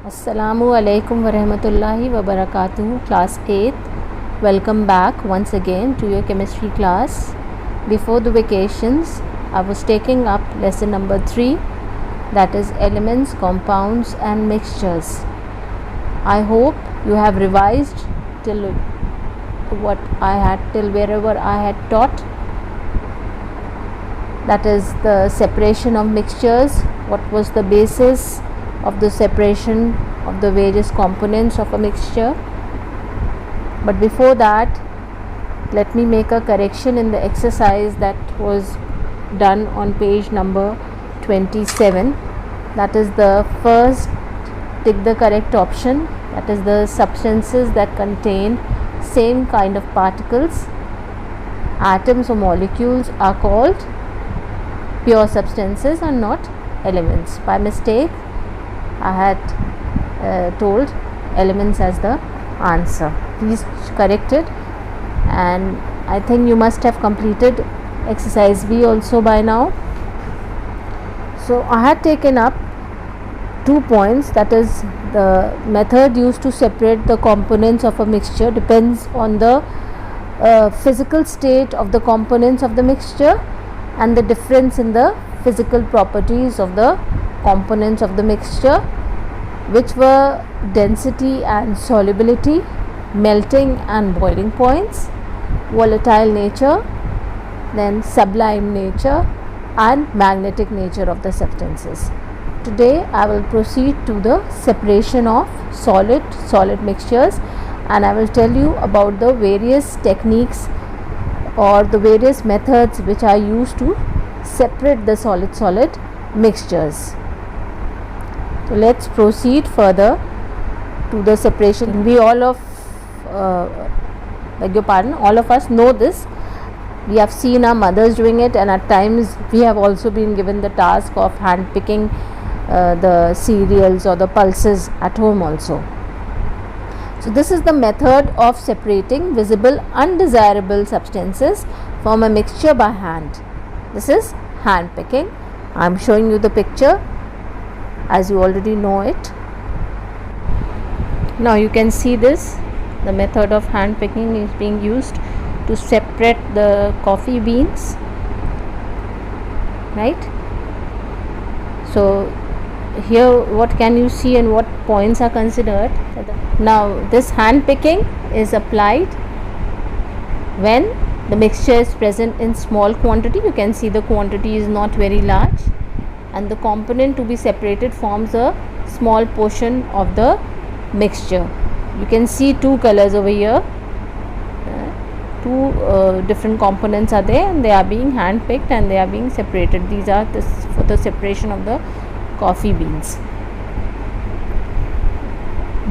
Assalamu alaikum wa rahmatullahi wa barakatuh, class 8th. Welcome back once again to your chemistry class. Before the vacations, I was taking up lesson number 3, that is elements, compounds and mixtures. I hope you have revised till wherever I had taught. That is the separation of mixtures, what was the basis of the separation of the various components of a mixture. But before that, let me make a correction in the exercise that was done on page number 27. That is the first, tick the correct option, that is the substances that contain same kind of particles, atoms or molecules, are called pure substances and not elements. By mistake I had told elements as the answer. Please correct it, and I think you must have completed exercise B also by now. So I had taken up 2 points, that is the method used to separate the components of a mixture depends on the physical state of the components of the mixture and the difference in the physical properties of the components of the mixture, which were density and solubility, melting and boiling points, volatile nature, then sublime nature and magnetic nature of the substances. Today I will proceed to the separation of solid mixtures, and I will tell you about the various techniques or the various methods which are used to separate the solid mixtures. So let's proceed further to the separation. We all of us know this. We have seen our mothers doing it, and at times we have also been given the task of hand picking the cereals or the pulses at home also. So this is the method of separating visible undesirable substances from a mixture by hand. This is hand picking. I am showing you the picture as you already know it. Now you can see this. The method of hand picking is being used to separate the coffee beans, right? So here what can you see and what points are considered? Now this hand picking is applied when the mixture is present in small quantity. You can see the quantity is not very large, and the component to be separated forms a small portion of the mixture. You can see two colors over here. Two different components are there, and they are being hand picked and they are being separated. These are for the separation of the coffee beans.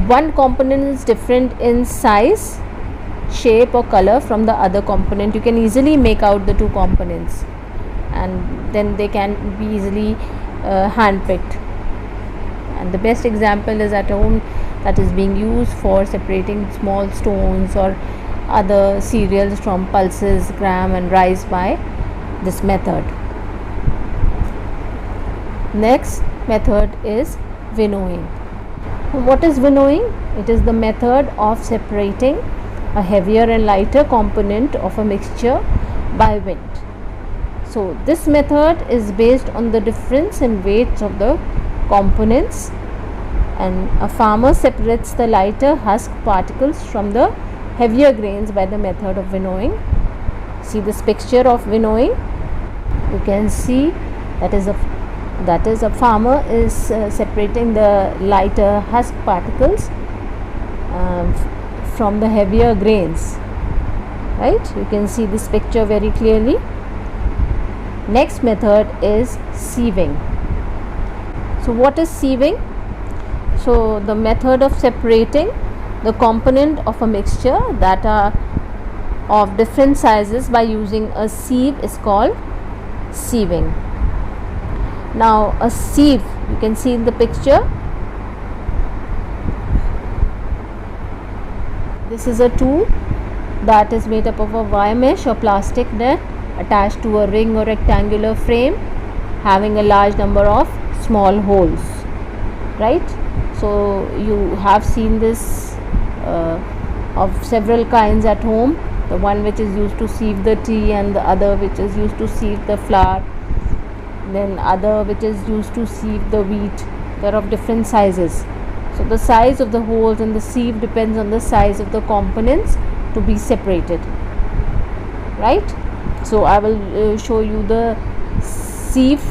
One component is different in size, shape or color from the other component. You can easily make out the two components, and then they can be easily hand picked. And the best example is at home, that is being used for separating small stones or other cereals from pulses, gram and rice by this method. Next method is winnowing. What is winnowing? It is the method of separating a heavier and lighter component of a mixture by wind. So this method is based on the difference in weights of the components, and a farmer separates the lighter husk particles from the heavier grains by the method of winnowing. See this picture of winnowing. You can see that is a farmer is separating the lighter husk particles from the heavier grains, right? You can see this picture very clearly. Next method is sieving. So what is sieving? So the method of separating the component of a mixture that are of different sizes by using a sieve is called sieving. Now a sieve, you can see in the picture, this is a tool that is made up of a wire mesh or plastic net attached to a ring or rectangular frame having a large number of small holes, right? So you have seen this of several kinds at home, the one which is used to sieve the tea and the other which is used to sieve the flour, then other which is used to sieve the wheat. They are of different sizes. So the size of the holes in the sieve depends on the size of the components to be separated, right? So I will show you the sieve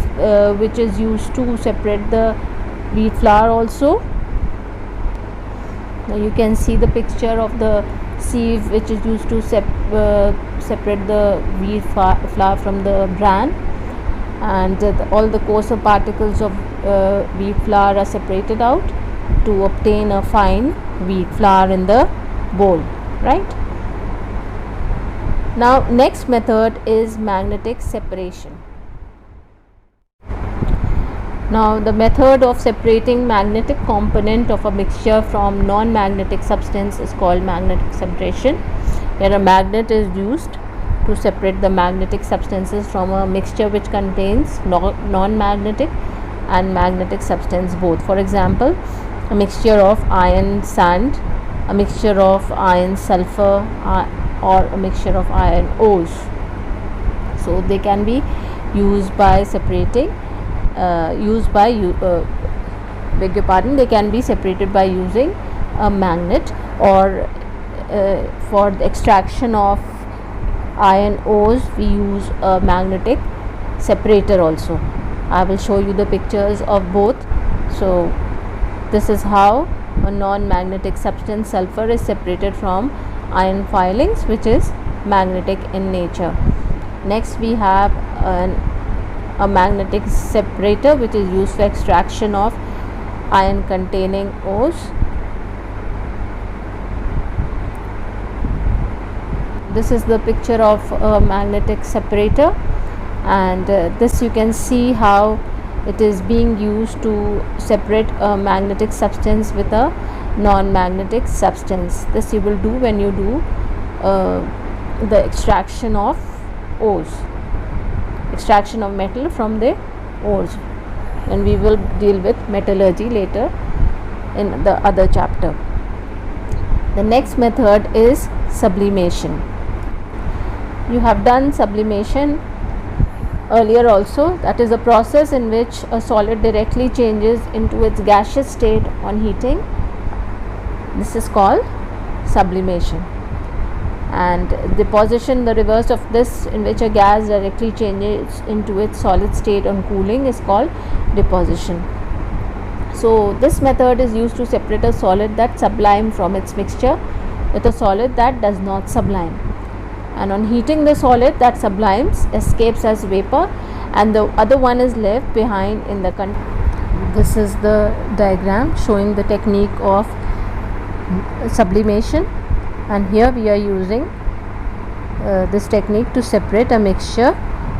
which is used to separate the wheat flour also. Now you can see the picture of the sieve which is used to separate the wheat flour from the bran, and all the coarser particles of wheat flour are separated out to obtain a fine wheat flour in the bowl, right? Now next method is magnetic separation. Now the method of separating magnetic component of a mixture from non-magnetic substance is called magnetic separation, where a magnet is used to separate the magnetic substances from a mixture which contains non-magnetic and magnetic substance both. For example, a mixture of iron sand, a mixture of iron sulfur, or a mixture of iron ores. So they can be used by separating they can be separated by using a magnet, or for the extraction of iron ores we use a magnetic separator also. I will show you the pictures of both. So this is how a non-magnetic substance sulfur is separated from iron filings, which is magnetic in nature. Next we have a magnetic separator which is used for extraction of iron containing ores. This is the picture of a magnetic separator, and this you can see how it is being used to separate a magnetic substance with a non-magnetic substance. This you will do when you do the extraction of ores, extraction of metal from the ores, and we will deal with metallurgy later in the other chapter. The next method is sublimation. You have done sublimation earlier also. That is a process in which a solid directly changes into its gaseous state on heating. This is called sublimation. And deposition, the reverse of this, in which a gas directly changes into its solid state on cooling, is called deposition. So this method is used to separate a solid that sublime from its mixture with a solid that does not sublime, and on heating the solid that sublimes escapes as vapor and the other one is left behind in the container. This is the diagram showing the technique of sublimation, and here we are using this technique to separate a mixture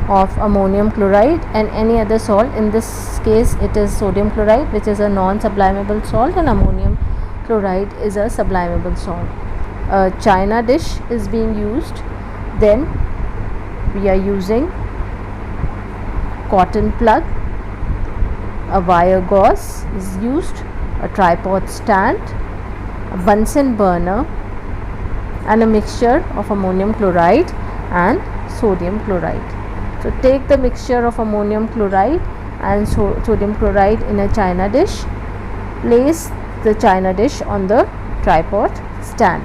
of ammonium chloride and any other salt. In this case it is sodium chloride, which is a non-sublimable salt, and ammonium chloride is a sublimable salt. A china dish is being used. Then we are using cotton plug, a wire gauze is used, a tripod stand, a Bunsen burner, and a mixture of ammonium chloride and sodium chloride. So take the mixture of ammonium chloride and sodium chloride in a china dish. Place the china dish on the tripod stand.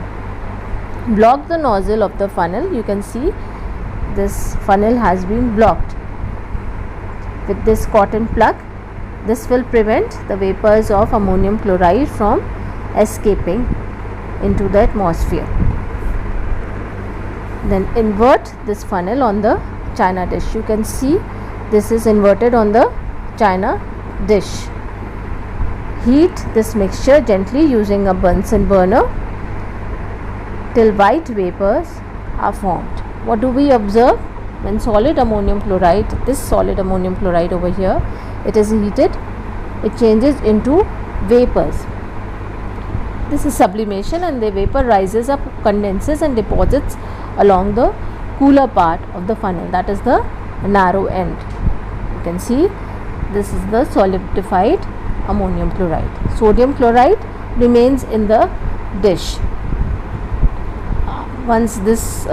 Block the nozzle of the funnel. You can see this funnel has been blocked with this cotton plug. This will prevent the vapors of ammonium chloride from escaping into the atmosphere. Then invert this funnel on the china dish. You can see this is inverted on the china dish. Heat this mixture gently using a Bunsen burner till white vapors are formed. What do we observe? When solid ammonium chloride, this solid ammonium chloride over here, it is heated, it changes into vapors. This is sublimation, and the vapor rises up, condenses and deposits along the cooler part of the funnel, that is the narrow end. You can see this is the solidified ammonium chloride. Sodium chloride remains in the dish. Once this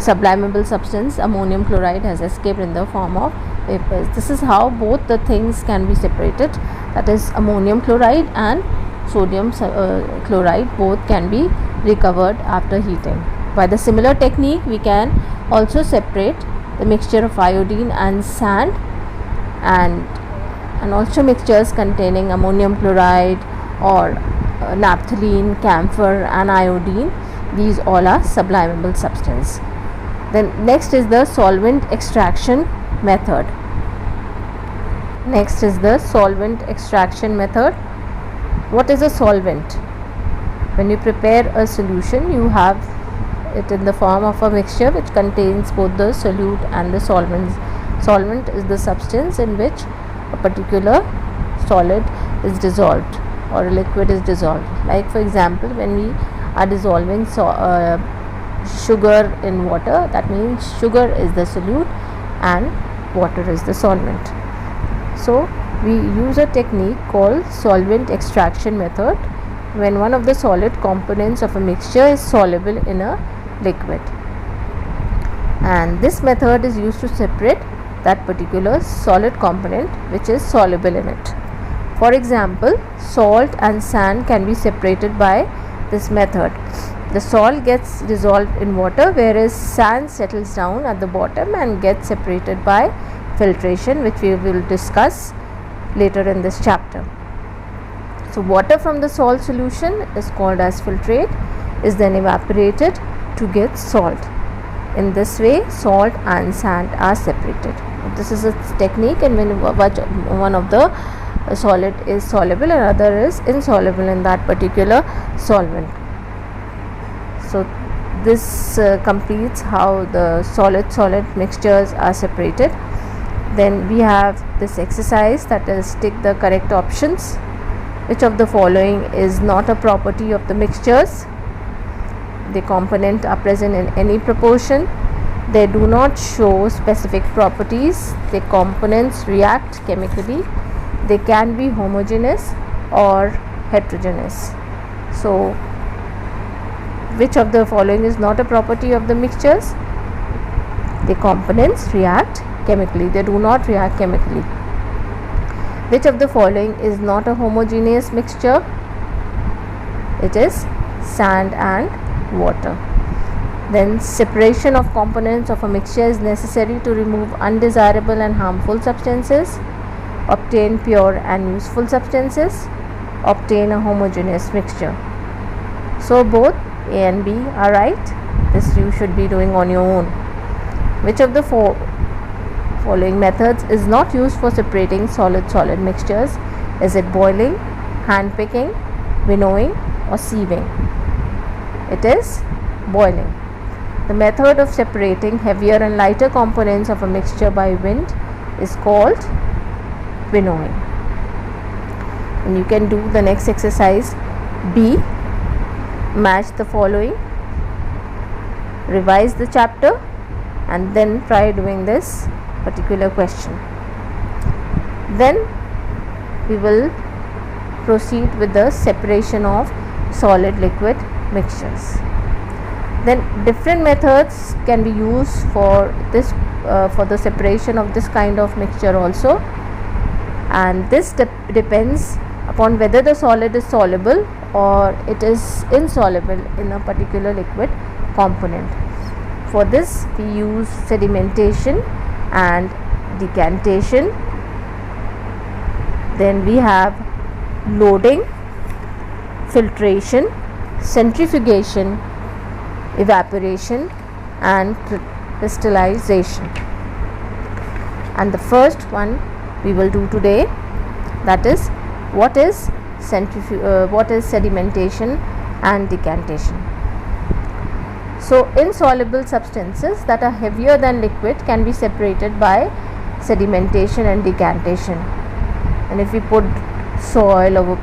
sublimable substance ammonium chloride has escaped in the form of vapors. This is how both the things can be separated, that is ammonium chloride and sodium chloride both can be recovered after heating. By the similar technique we can also separate the mixture of iodine and sand, and also mixtures containing ammonium chloride or naphthalene, camphor and iodine. These all are sublimable substance. Then next is the solvent extraction method. What is a solvent? When you prepare a solution, you have it in the form of a mixture which contains both the solute and the solvents. Solvent is the substance in which a particular solid is dissolved or a liquid is dissolved. Like for example, when we are dissolving sugar in water, that means sugar is the solute and water is the solvent. So we use a technique called solvent extraction method when one of the solid components of a mixture is soluble in a liquid, and this method is used to separate that particular solid component which is soluble in it. For example, salt and sand can be separated by this method. The salt gets dissolved in water, whereas sand settles down at the bottom and gets separated by filtration, which we will discuss later in this chapter. So water from the salt solution is called as filtrate, is then evaporated to get salt. In this way, salt and sand are separated. This is a technique, and when one of the solid is soluble and other is insoluble in that particular solvent. So this completes how the solid mixtures are separated. Then we have this exercise, that is, tick the correct options. Which of the following is not a property of the mixtures? The components are present in any proportion. They do not show specific properties. The components react chemically. They can be homogeneous or heterogeneous. So which of the following is not a property of the mixtures? The components react chemically. They do not react chemically. Which of the following is not a homogeneous mixture? It is sand and water. Then separation of components of a mixture is necessary to remove undesirable and harmful substances, obtain pure and useful substances, obtain a homogeneous mixture. So both A and B are right. This you should be doing on your own. Which of the following methods is not used for separating solid mixtures? Is it boiling, hand picking, winnowing or sieving? It is boiling. The method of separating heavier and lighter components of a mixture by wind is called winnowing. And you can do the next exercise B. Match the following. Revise the chapter and then try doing this particular question. Then we will proceed with the separation of solid liquid mixtures. Then different methods can be used for this for the separation of this kind of mixture also, and this depends upon whether the solid is soluble or it is insoluble in a particular liquid component. For this we use sedimentation and decantation. Then we have loading, filtration, centrifugation, evaporation and crystallization. And the first one we will do today, that is what is sedimentation and decantation. So insoluble substances that are heavier than liquid can be separated by sedimentation and decantation. And if we put soil or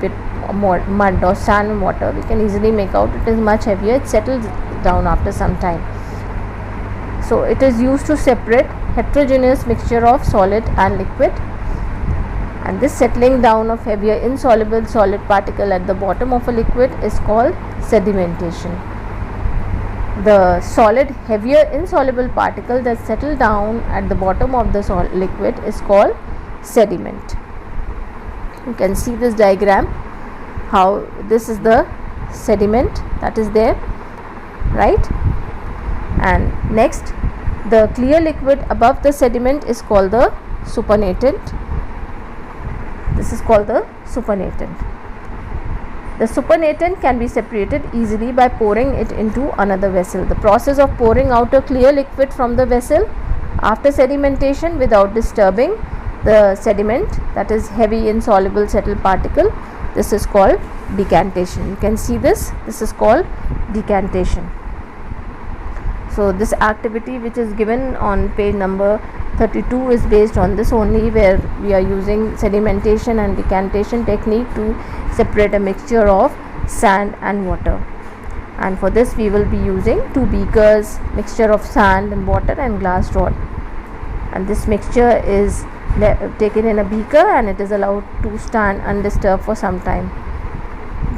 mud or sand and water, we can easily make out it is much heavier. It settles down after some time. So it is used to separate heterogeneous mixture of solid and liquid, and this settling down of heavier insoluble solid particle at the bottom of a liquid is called sedimentation. The solid heavier insoluble particle that settle down at the bottom of the liquid is called sediment. You can see this diagram, how this is the sediment that is there, right? And next, the clear liquid above the sediment is called the supernatant. This is called the supernatant. The supernatant can be separated easily by pouring it into another vessel. The process of pouring out a clear liquid from the vessel after sedimentation without disturbing the sediment, that is heavy insoluble settled particle, this is called decantation. You can see this is called decantation. So this activity which is given on page number 32 is based on this only, where we are using sedimentation and decantation technique to separate a mixture of sand and water. And for this we will be using 2 beakers, mixture of sand and water and glass rod, and this mixture is taken in a beaker and it is allowed to stand undisturbed for some time.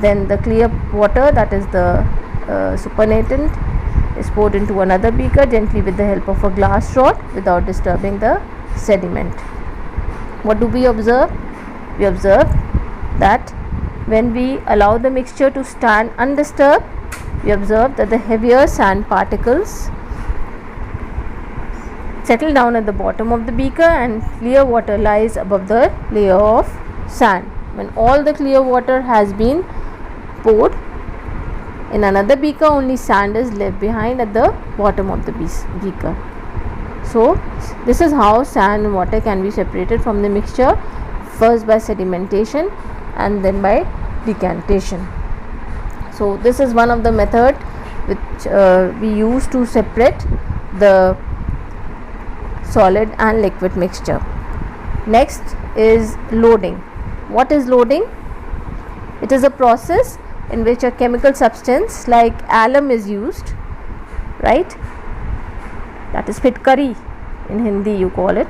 Then the clear water, that is the supernatant, is poured into another beaker gently with the help of a glass rod without disturbing the sediment. What do we observe? We observe that when we allow the mixture to stand undisturbed, we observe that the heavier sand particles settle down at the bottom of the beaker and clear water lies above the layer of sand. When all the clear water has been poured in another beaker, only sand is left behind at the bottom of the beaker. So this is how sand and water can be separated from the mixture, first by sedimentation and then by decantation. So this is one of the method which we use to separate the solid and liquid mixture. Next is loading. What is loading? It is a process in which a chemical substance like alum is used, right? That is fitkari in Hindi you call it,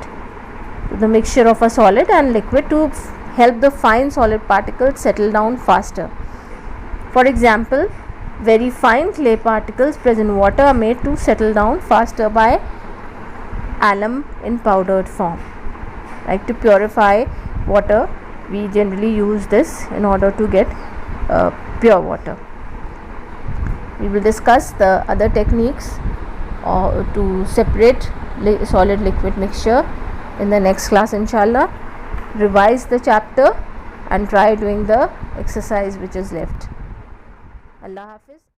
the mixture of a solid and liquid to help the fine solid particles settle down faster. For example, very fine clay particles present in water are made to settle down faster by alum in powdered form. Like to purify water, we generally use this in order to get pure water. We will discuss the other techniques to separate solid liquid mixture in the next class, inshallah. Revise the chapter and try doing the exercise which is left. Allah Hafiz.